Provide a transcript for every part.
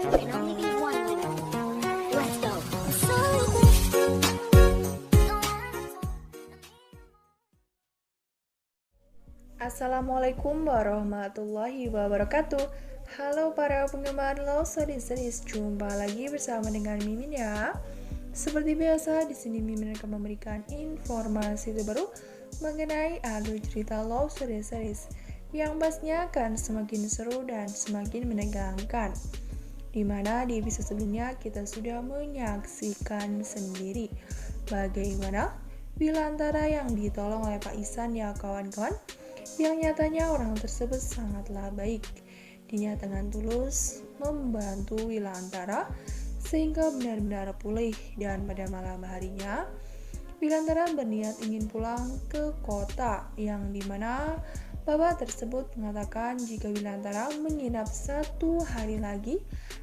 There can only be one winner. Let's go. Assalamualaikum warahmatullahi wabarakatuh. Halo para penggemar Love Series, jumpa lagi bersama dengan Mimin ya. Seperti biasa, di sini Mimin akan memberikan informasi terbaru mengenai alur cerita Love Series yang pastinya akan semakin seru dan semakin menegangkan. Dimana di episode sebelumnya kita sudah menyaksikan sendiri bagaimana Wilantara yang ditolong oleh Pak Ihsan ya kawan-kawan, yang nyatanya orang tersebut sangatlah baik. Dia dengan tulus membantu Wilantara sehingga benar-benar pulih, dan pada malam harinya Wilantara berniat ingin pulang ke kota, yang dimana bapak tersebut mengatakan jika Wilantara menginap 1 hari lagi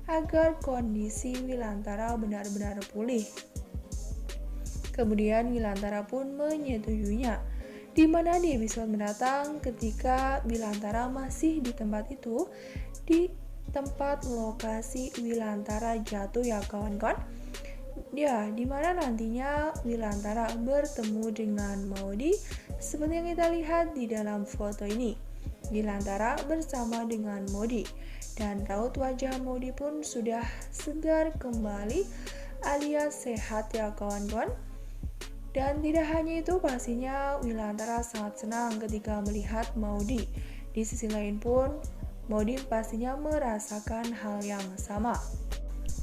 agar kondisi Wilantara benar-benar pulih. Kemudian Wilantara pun menyetujuinya, di mana di episode mendatang ketika Wilantara masih di tempat itu, di tempat lokasi Wilantara jatuh ya kawan-kawan. Ya, dimana nantinya Wilantara bertemu dengan Maudy seperti yang kita lihat di dalam foto ini. Wilantara bersama dengan Maudy, dan raut wajah Maudy pun sudah segar kembali alias sehat ya kawan-kawan. Dan tidak hanya itu, pastinya Wilantara sangat senang ketika melihat Maudy. Di sisi lain pun Maudy pastinya merasakan hal yang sama.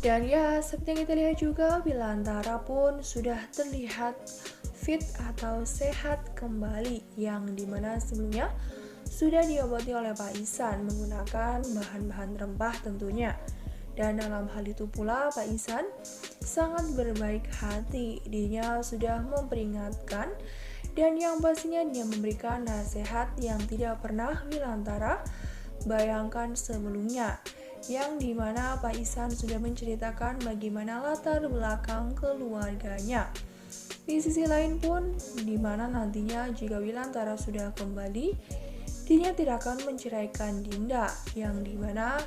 Dan ya, seperti yang kita lihat juga, Wilantara pun sudah terlihat fit atau sehat kembali, yang dimana sebelumnya sudah diobati oleh Pak Ihsan menggunakan bahan-bahan rempah tentunya. Dan dalam hal itu pula Pak Ihsan sangat berbaik hati, dia sudah memperingatkan dan yang pastinya dia memberikan nasihat yang tidak pernah Wilantara bayangkan sebelumnya, yang dimana Pak Ihsan sudah menceritakan bagaimana latar belakang keluarganya. Di sisi lain pun, dimana nantinya jika Wilantara sudah kembali, dia tidak akan menceraikan Dinda, yang dimana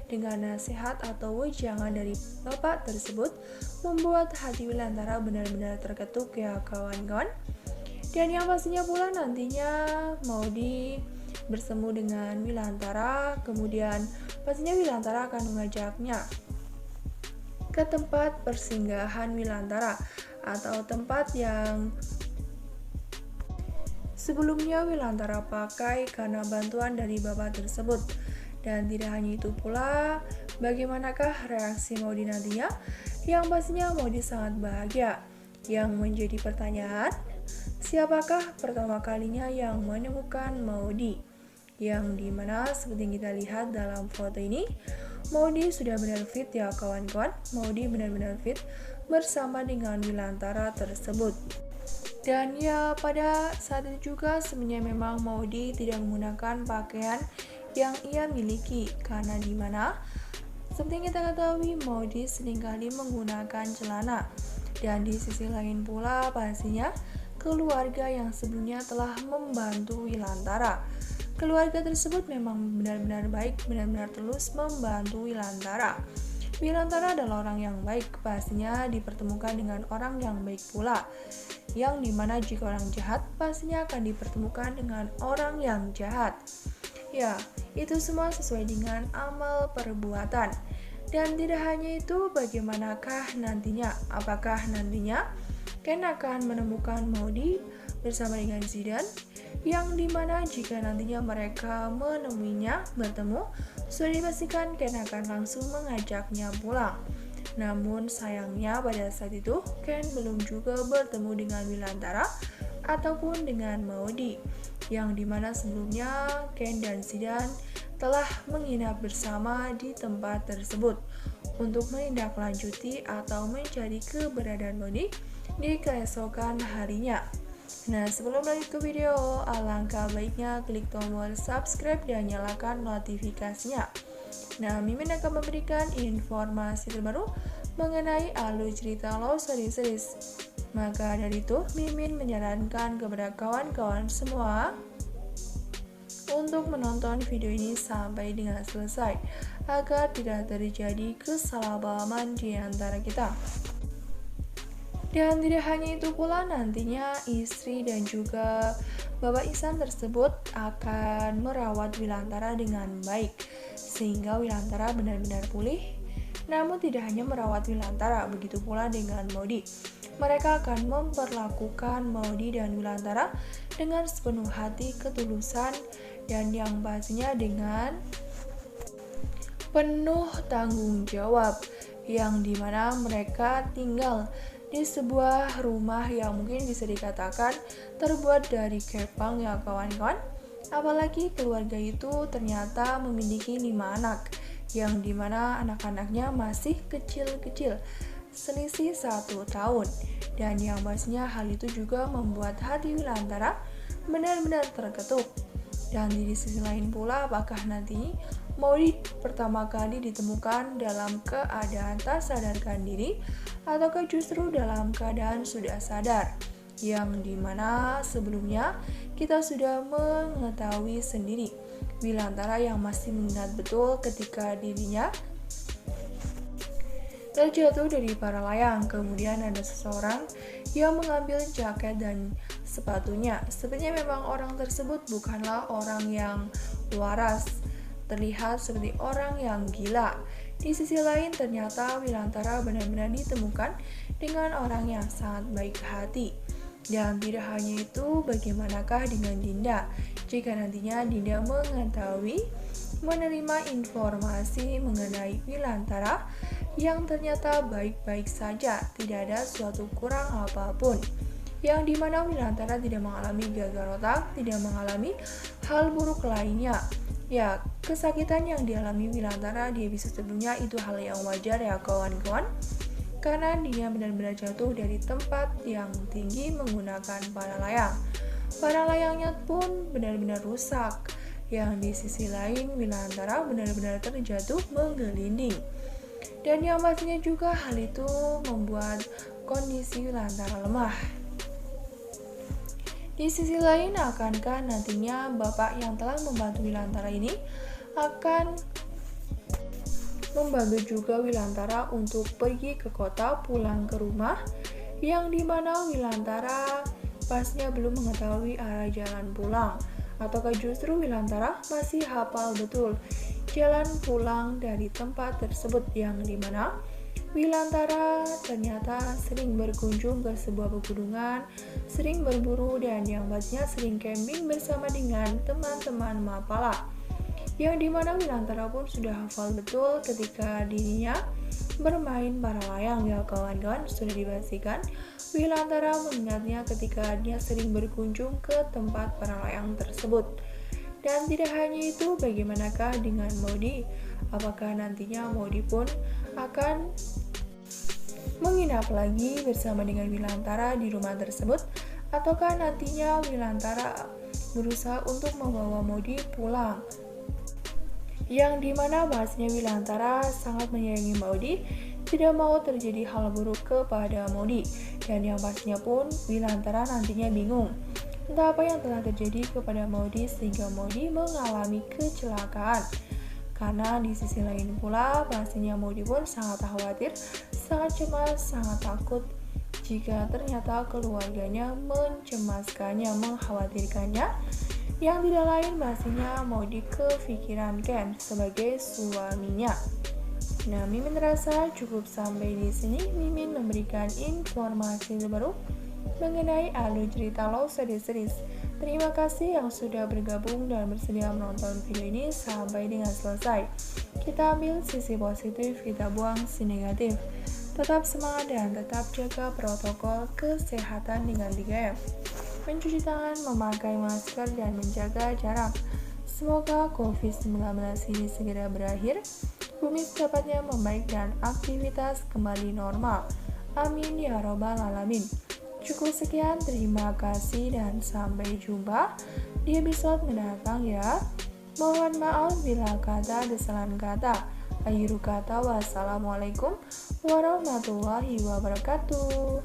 dengan nasihat atau wejangan dari bapak tersebut membuat hati Wilantara benar-benar terketuk ya kawan-kawan. Dan yang pastinya pula nantinya Maudy bersemu dengan Wilantara, kemudian pastinya Wilantara akan mengajaknya ke tempat persinggahan Wilantara atau tempat yang sebelumnya Wilantara pakai karena bantuan dari bapak tersebut. Dan tidak hanya itu pula, bagaimanakah reaksi Maudy nantinya? Yang pastinya Maudy sangat bahagia. Yang menjadi pertanyaan, siapakah pertama kalinya yang menemukan Maudy? Yang dimana seperti yang kita lihat dalam foto ini, Maudy sudah benar fit ya kawan-kawan. Maudy benar-benar fit bersama dengan Wilantara tersebut. Dan ya, pada saat itu juga sebenarnya memang Maudy tidak menggunakan pakaian yang ia miliki, karena dimana seperti yang kita ketahui Maudy seringkali menggunakan celana. Dan di sisi lain pula pastinya keluarga yang sebelumnya telah membantu Wilantara, keluarga tersebut memang benar-benar baik, benar-benar tulus membantu Wilantara. Wilantara adalah orang yang baik, pastinya dipertemukan dengan orang yang baik pula, yang dimana jika orang jahat pastinya akan dipertemukan dengan orang yang jahat. Ya, itu semua sesuai dengan amal perbuatan. Dan tidak hanya itu, bagaimanakah nantinya? Apakah nantinya Ken akan menemukan Maudy bersama dengan Zidan? Yang dimana jika nantinya mereka menemuinya, bertemu, sudah dipastikan Ken akan langsung mengajaknya pulang. Namun sayangnya pada saat itu Ken belum juga bertemu dengan Wilantara ataupun dengan Maudy, yang dimana sebelumnya Ken dan Zidan telah menginap bersama di tempat tersebut untuk menindaklanjuti atau mencari keberadaan Maudy di keesokan harinya. Nah, sebelum lanjut ke video, alangkah baiknya klik tombol subscribe dan nyalakan notifikasinya. Nah, Mimin akan memberikan informasi terbaru mengenai alur cerita Love Series. Maka dari itu, Mimin menyarankan kepada kawan-kawan semua untuk menonton video ini sampai dengan selesai agar tidak terjadi kesalahpahaman di antara kita. Dan tidak hanya itu pula, nantinya istri dan juga Bapak Ihsan tersebut akan merawat Wilantara dengan baik sehingga Wilantara benar-benar pulih. Namun tidak hanya merawat Wilantara, begitu pula dengan Maudi. Mereka akan memperlakukan Maudi dan Wilantara dengan sepenuh hati, ketulusan, dan yang pastinya dengan penuh tanggung jawab, yang dimana mereka tinggal di sebuah rumah yang mungkin bisa dikatakan terbuat dari kepang ya kawan-kawan. Apalagi keluarga itu ternyata memiliki 5 anak, yang dimana anak-anaknya masih kecil-kecil, selisih 1 tahun. Dan yang pastinya hal itu juga membuat hati Wilantara benar-benar terketuk. Dan di sisi lain pula, apakah nanti Maudi pertama kali ditemukan dalam keadaan tak sadarkan diri ataukah justru dalam keadaan sudah sadar, yang dimana sebelumnya kita sudah mengetahui sendiri Wilantara yang masih mengingat betul ketika dirinya terjatuh dari para layang. Kemudian ada seseorang yang mengambil jaket dan sepatunya. Sebenarnya memang orang tersebut bukanlah orang yang waras, terlihat seperti orang yang gila. Di sisi lain ternyata Wilantara benar-benar ditemukan dengan orang yang sangat baik hati. Dan tidak hanya itu, bagaimanakah dengan Dinda? Jika nantinya Dinda mengetahui, menerima informasi mengenai Wilantara yang ternyata baik-baik saja, tidak ada suatu kurang apapun, yang dimana Wilantara tidak mengalami gagal otak, tidak mengalami hal buruk lainnya. Ya, kesakitan yang dialami Wilantara dia bisa sebelumnya itu hal yang wajar ya kawan-kawan, karena dia benar-benar jatuh dari tempat yang tinggi menggunakan para layang. Para layangnya pun benar-benar rusak, yang di sisi lain Wilantara benar-benar terjatuh menggelinding. Dan yang pastinya juga hal itu membuat kondisi Wilantara lemah. Di sisi lain, akankah nantinya bapak yang telah membantu Wilantara ini akan membantu juga Wilantara untuk pergi ke kota, pulang ke rumah, yang dimana Wilantara pastinya belum mengetahui arah jalan pulang, ataukah justru Wilantara masih hafal betul jalan pulang dari tempat tersebut, yang dimana Wilantara ternyata sering berkunjung ke sebuah pegunungan, sering berburu, dan yang pastinya sering camping bersama dengan teman-teman Mapala, yang dimana Wilantara pun sudah hafal betul ketika dirinya bermain para layang ya kawan-kawan. Sudah dipastikan Wilantara mengingatnya ketika dia sering berkunjung ke tempat para layang tersebut. Dan tidak hanya itu, bagaimanakah dengan Maudi? Apakah nantinya Maudi pun akan menginap lagi bersama dengan Wilantara di rumah tersebut, ataukah nantinya Wilantara berusaha untuk membawa Maudi pulang, yang dimana bahasanya Wilantara sangat menyayangi Maudi, tidak mau terjadi hal buruk kepada Maudi. Dan yang pastinya pun Wilantara nantinya bingung entah apa yang telah terjadi kepada Maudi sehingga Maudi mengalami kecelakaan. Karena di sisi lain pula pastinya Maudi pun sangat khawatir, sangat cemas, sangat takut jika ternyata keluarganya mencemaskannya, mengkhawatirkannya, yang tidak lain pastinya Maudi kepikiran Ken sebagai suaminya. Nah, Mimin rasa cukup sampai di sini. Mimin memberikan informasi terbaru mengenai alur cerita Love Series. Terima kasih yang sudah bergabung dan bersedia menonton video ini sampai dengan selesai. Kita ambil sisi positif, kita buang sisi negatif. Tetap semangat dan tetap jaga protokol kesehatan dengan 3M. Mencuci tangan, memakai masker, dan menjaga jarak. Semoga COVID-19 ini segera berakhir, bumi secepatnya membaik dan aktivitas kembali normal. Amin ya robbal alamin. Cukup sekian, terima kasih dan sampai jumpa di episode mendatang ya. Mohon maaf bila kata desalan kata. Akhir kata, wassalamualaikum warahmatullahi wabarakatuh.